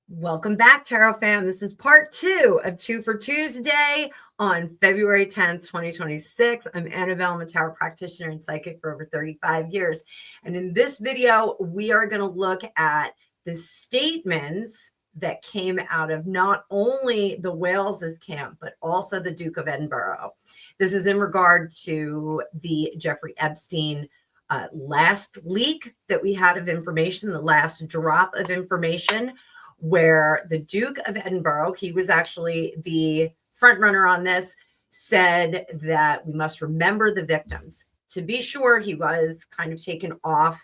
Welcome back, Tarot fam. This is part 2 of 2 for Tuesday on February 10th, 2026. I'm Annabelle. I'm a tarot practitioner and psychic for over 35 years. And in this video, we are going to look at the statements that came out of not only the Wales's camp, but also the Duke of Edinburgh. This is in regard to the Jeffrey Epstein last leak that we had of information, the last drop of information, where the Duke of Edinburgh, he was actually the front runner on this, said that we must remember the victims. To be sure, he was kind of taken off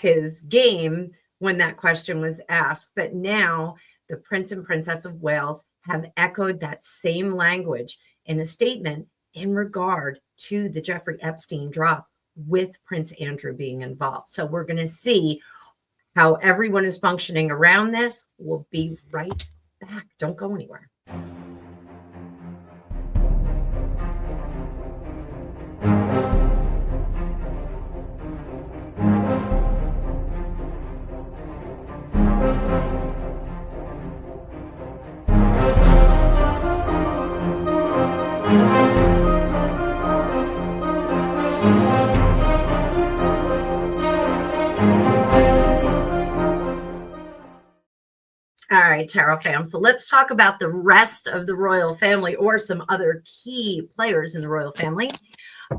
his game when that question was asked. But now the Prince and Princess of Wales have echoed that same language in a statement in regard to the Jeffrey Epstein drop, with Prince Andrew being involved. So we're going to see how everyone is functioning around this. We'll be right back. Don't go anywhere. All right, Tarot fam. So let's talk about the rest of the royal family, or some other key players in the royal family.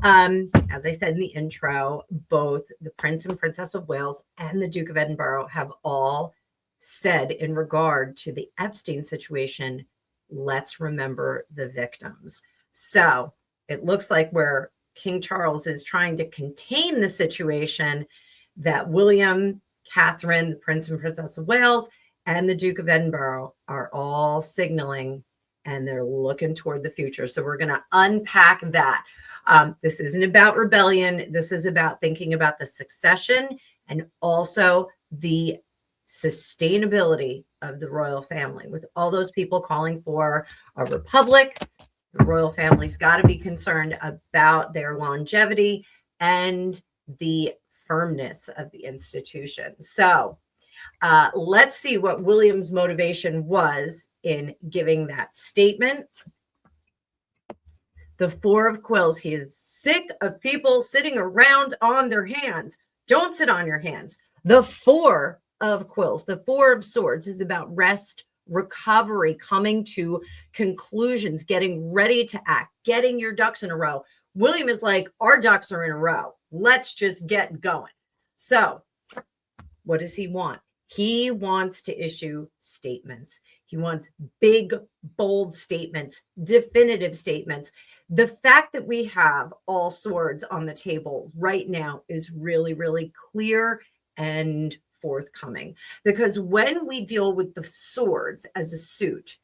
As I said in the intro, both the Prince and Princess of Wales and the Duke of Edinburgh have all said in regard to the Epstein situation, let's remember the victims. So it looks like where King Charles is trying to contain the situation, that William, Catherine, the Prince and Princess of Wales, and the Duke of Edinburgh are all signaling, and they're looking toward the future. So we're going to unpack that. This isn't about rebellion. This is about thinking about the succession and also the sustainability of the royal family. With all those people calling for a republic, the royal family's got to be concerned about their longevity and the firmness of the institution. So let's see what William's motivation was in giving that statement. The Four of Quills. He is sick of people sitting around on their hands. Don't sit on your hands. The Four of Quills, the Four of Swords, is about rest, recovery, coming to conclusions, getting ready to act, getting your ducks in a row. William is like, our ducks are in a row. Let's just get going. So what does he want? He wants to issue statements. He wants big, bold statements, definitive statements. The fact that we have all swords on the table right now is really, really clear and forthcoming. Because when we deal with the swords as a suit,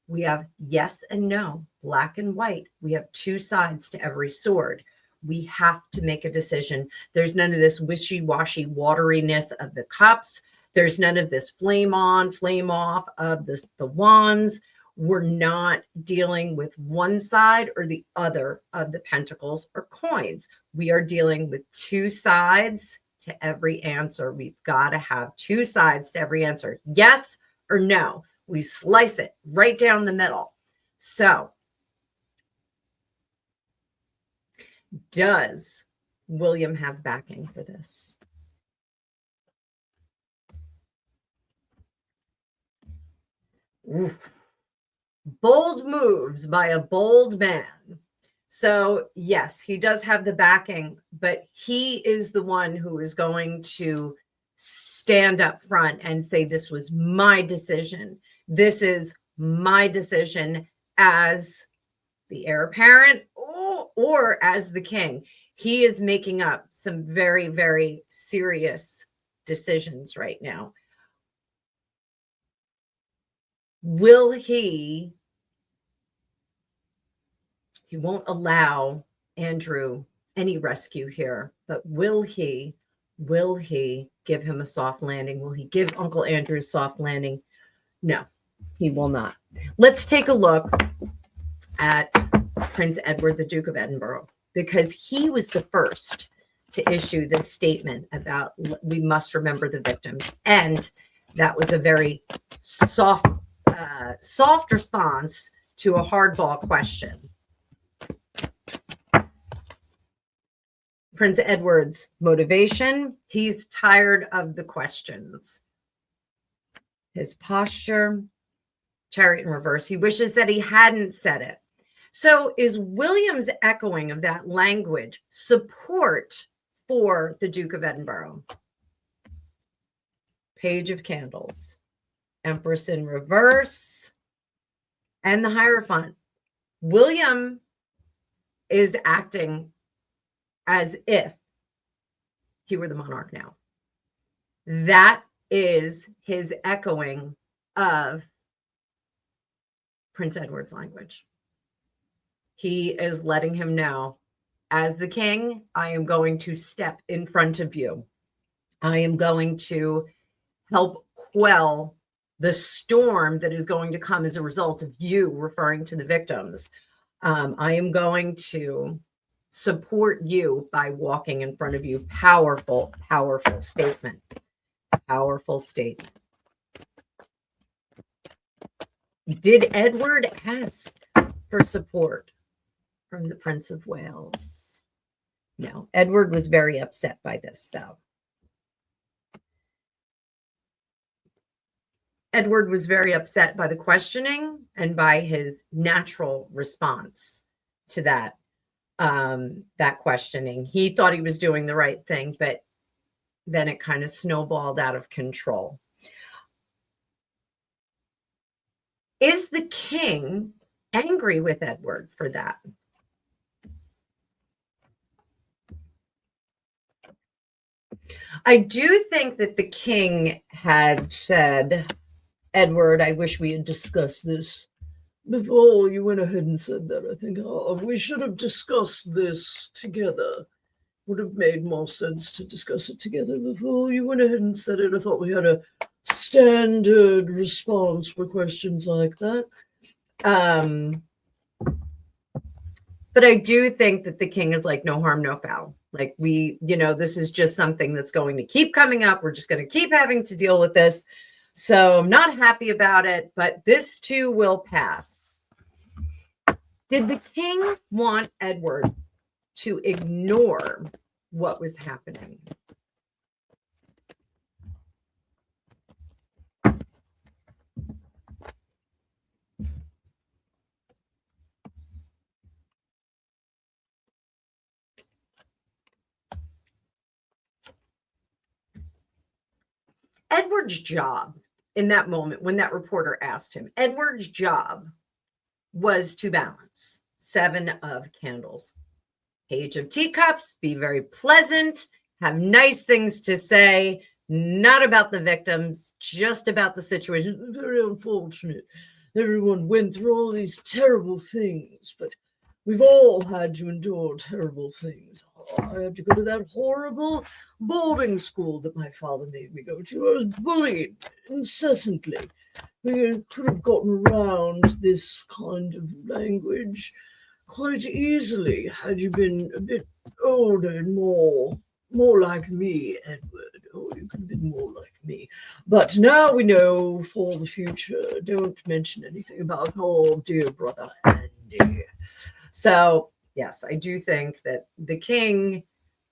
we have yes and no, black and white. We have two sides to every sword. We have to make a decision. There's none of this wishy-washy wateriness of the cups. There's none of this flame on, flame off of the wands. We're not dealing with one side or the other of the pentacles or coins. We are dealing with two sides to every answer. We've got to have two sides to every answer. Yes or no. We slice it right down the middle. So, does William have backing for this? Oof. Bold moves by a bold man. So yes, he does have the backing, but he is the one who is going to stand up front and say, this was my decision. This is my decision as the heir apparent or as the king. He is making up some very, very serious decisions right now. Will he won't allow Andrew any rescue here, but will he give him a soft landing? Will he give Uncle Andrew a soft landing? No, he will not. Let's take a look at Prince Edward, the Duke of Edinburgh, because he was the first to issue this statement about we must remember the victims. And That was a very soft response to a hardball question. Prince Edward's motivation, he's tired of the questions. His posture, Chariot in reverse, he wishes that he hadn't said it. So is William's echoing of that language support for the Duke of Edinburgh? Page of Candles, Empress in reverse, and the Hierophant. William is acting as if he were the monarch now. That is his echoing of Prince Edward's language. He is letting him know, as the king, I am going to step in front of you. I am going to help quell the storm that is going to come as a result of you referring to the victims. I am going to support you by walking in front of you. Powerful, powerful statement. Powerful statement. Did Edward ask for support from the Prince of Wales? No. Edward was very upset by this, though. Edward was very upset by the questioning and by his natural response to that questioning. He thought he was doing the right thing, but then it kind of snowballed out of control. Is the king angry with Edward for that? I do think that the king had said, Edward, I wish we had discussed this before you went ahead and said that. I think we should have discussed this together. Would have made more sense to discuss it together before you went ahead and said it. I thought we had a standard response for questions like that. But I do think that the king is like, no harm, no foul. Like this is just something that's going to keep coming up. We're just going to keep having to deal with this. So I'm not happy about it, but this too will pass. Did the king want Edward to ignore what was happening? Edward's job in that moment, when that reporter asked him, Edward's job was to balance 7 of Candles. Page of Teacups, be very pleasant, have nice things to say, not about the victims, just about the situation. Very unfortunate. Everyone went through all these terrible things, but we've all had to endure terrible things. I had to go to that horrible boarding school that my father made me go to. I was bullied incessantly. We could have gotten around this kind of language quite easily had you been a bit older and more like me, Edward. Oh, you could have been more like me. But now we know for the future, don't mention anything about our dear brother Andy. So, yes, I do think that the king,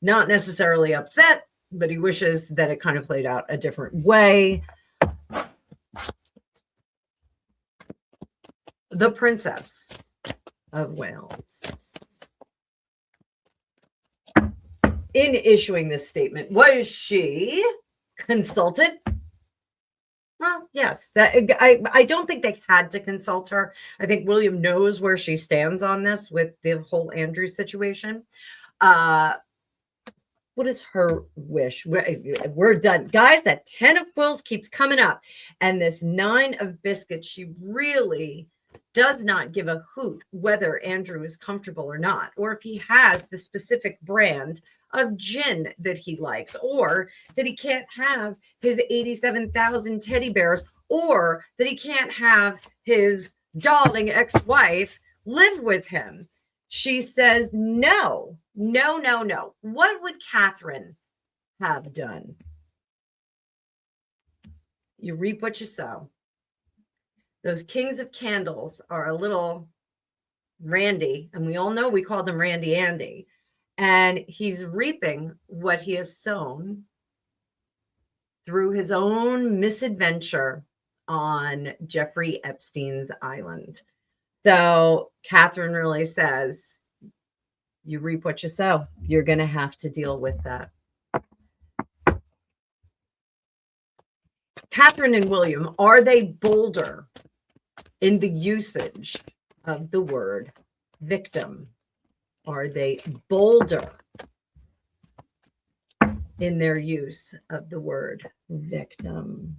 not necessarily upset, but he wishes that it kind of played out a different way. The Princess of Wales. In issuing this statement, was she consulted? Well, yes. I don't think they had to consult her. I think William knows where she stands on this with the whole Andrew situation. What is her wish? We're done. Guys, that 10 of Quills keeps coming up. And this 9 of Biscuits, she really does not give a hoot whether Andrew is comfortable or not, or if he has the specific brand of gin that he likes, or that he can't have his 87,000 teddy bears, or that he can't have his darling ex-wife live with him. She says, no. What would Catherine have done? You reap what you sow. Those kings of candles are a little randy, and we all know we call them Randy Andy. And he's reaping what he has sown through his own misadventure on Jeffrey Epstein's island. So Catherine really says, you reap what you sow. You're going to have to deal with that. Catherine and William, are they bolder in the usage of the word victim? Are they bolder in their use of the word victim?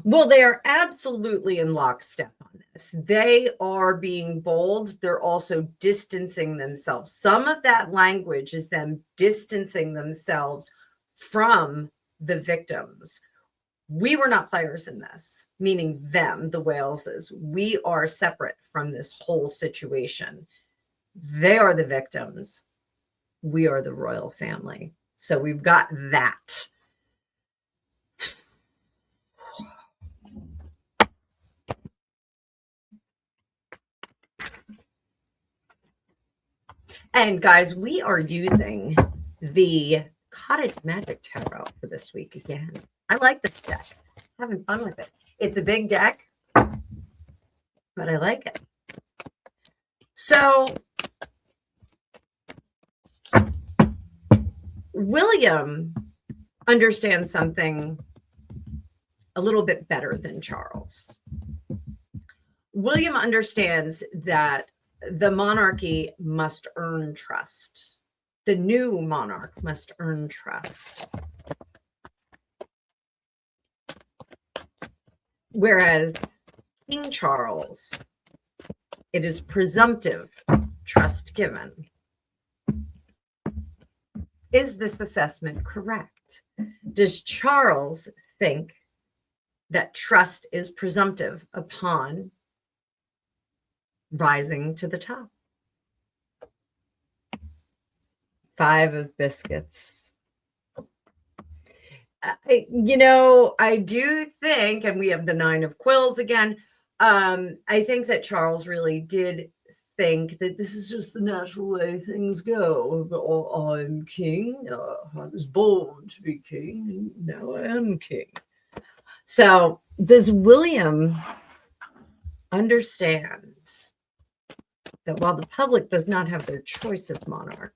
Well, they are absolutely in lockstep on this. They are being bold. They're also distancing themselves. Some of that language is them distancing themselves from the victims. We were not players in this, meaning them, the Waleses. We are separate from this whole situation. They are the victims. We are the royal family. So we've got that. And guys, we are using the Cottage Magic Tarot for this week again. I like this deck. Having fun with it. It's a big deck, but I like it. So William understands something a little bit better than Charles. William understands that the monarchy must earn trust. The new monarch must earn trust. Whereas King Charles, it is presumptive trust given. Is this assessment correct? Does Charles think that trust is presumptive upon rising to the top? 5 of biscuits. I do think, and we have the 9 of quills again, I think that Charles really did think that this is just the natural way things go. I'm king. I was born to be king, and now I am king. So does William understand that while the public does not have their choice of monarch,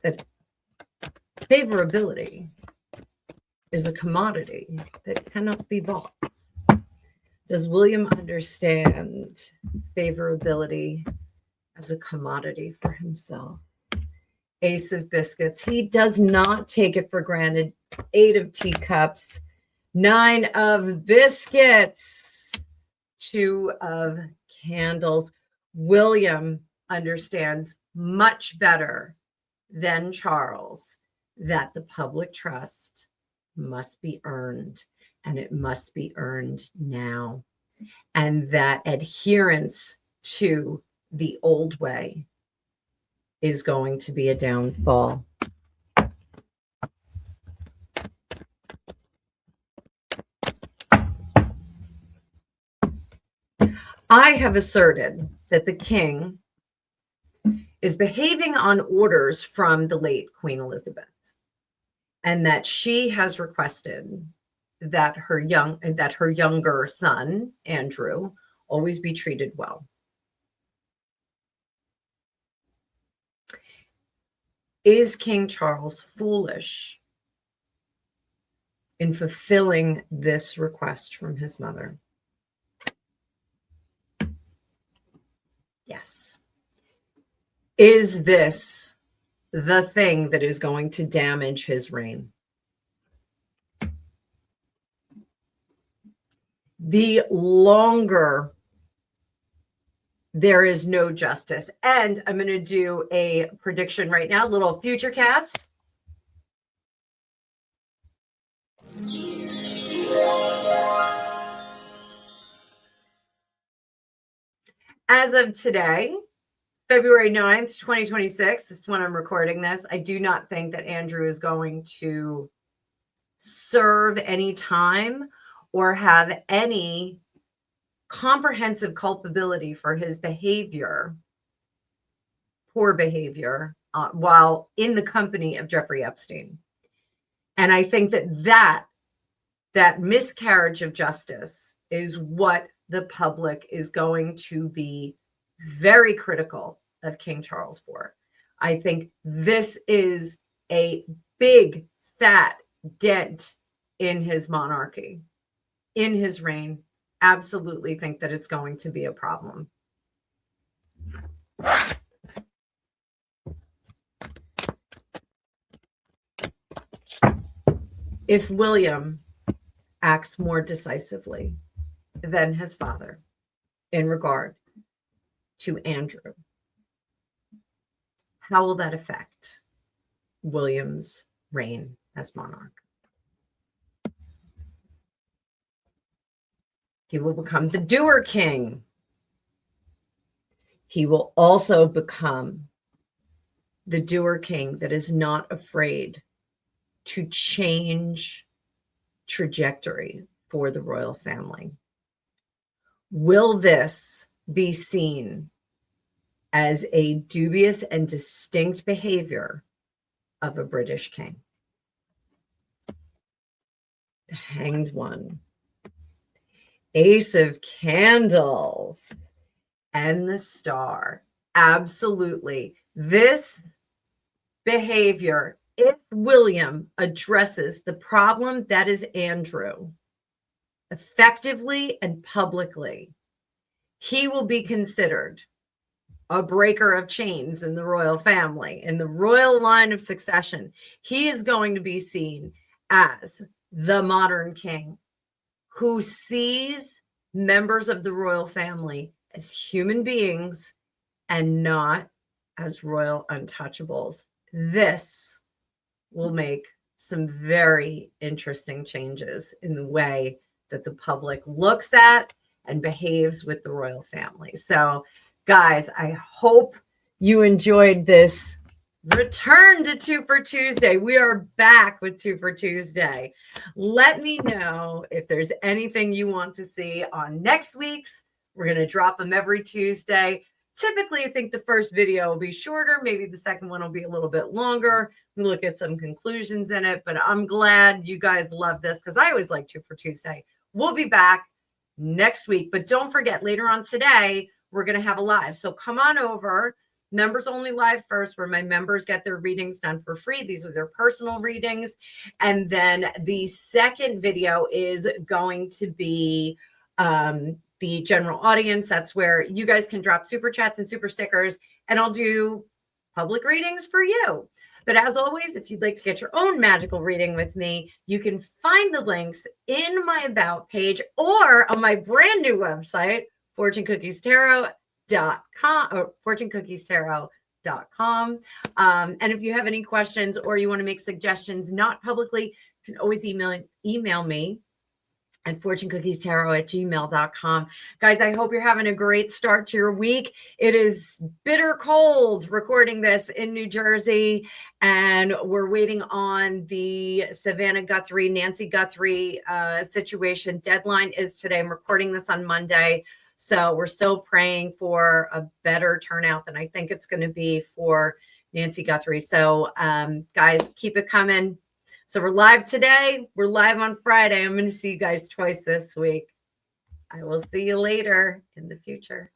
that favorability is a commodity that cannot be bought? Does William understand favorability as a commodity for himself? Ace of biscuits. He does not take it for granted. 8 of teacups. 9 of biscuits. 2 of candles. William understands much better than Charles that the public trust must be earned, and it must be earned now, and that adherence to the old way is going to be a downfall. I have asserted that the king is behaving on orders from the late Queen Elizabeth, and that she has requested that her younger son, Andrew, always be treated well. Is King Charles foolish in fulfilling this request from his mother? Yes. Is this the thing that is going to damage his reign? The longer there is no justice. And I'm going to do a prediction right now, a little future cast. As of today, February 9th, 2026. That's when I'm recording this. I do not think that Andrew is going to serve any time or have any comprehensive culpability for his behavior, poor behavior, while in the company of Jeffrey Epstein. And I think that miscarriage of justice is what the public is going to be very critical of King Charles for. I think this is a big, fat dent in his monarchy, in his reign. Absolutely think that it's going to be a problem. If William acts more decisively than his father in regard to Andrew, how will that affect William's reign as monarch? He will become the doer king. He will also become the doer king that is not afraid to change trajectory for the royal family. Will this be seen as a dubious and distinct behavior of a British king? The Hanged One, Ace of Candles, and the Star. Absolutely. This behavior, if William addresses the problem that is Andrew effectively and publicly, he will be considered a breaker of chains in the royal family, in the royal line of succession. He is going to be seen as the modern king who sees members of the royal family as human beings and not as royal untouchables. This will make some very interesting changes in the way that the public looks at and behaves with the royal family. So, guys, I hope you enjoyed this return to Two for Tuesday. We are back with Two for Tuesday. Let me know if there's anything you want to see on next week's. We're going to drop them every Tuesday. Typically, I think the first video will be shorter. Maybe the second one will be a little bit longer. We look at some conclusions in it, but I'm glad you guys love this because I always like Two for Tuesday. We'll be back next week, but don't forget, later on today, we're going to have a live. So come on over. Members only live first, where my members get their readings done for free. These are their personal readings. And then the second video is going to be the general audience. That's where you guys can drop super chats and super stickers, and I'll do public readings for you. But as always, if you'd like to get your own magical reading with me, you can find the links in my About page or on my brand new website, fortunecookiestarot.com or fortunecookiestarot.com. And if you have any questions or you want to make suggestions, not publicly, you can always email me at fortunecookiestarot@gmail.com. Guys, I hope you're having a great start to your week. It is bitter cold recording this in New Jersey, and we're waiting on the Savannah Guthrie, Nancy Guthrie situation. Deadline is today. I'm recording this on Monday, so we're still praying for a better turnout than I think it's going to be for Nancy Guthrie. So, guys, keep it coming. So we're live today. We're live on Friday. I'm going to see you guys twice this week. I will see you later in the future.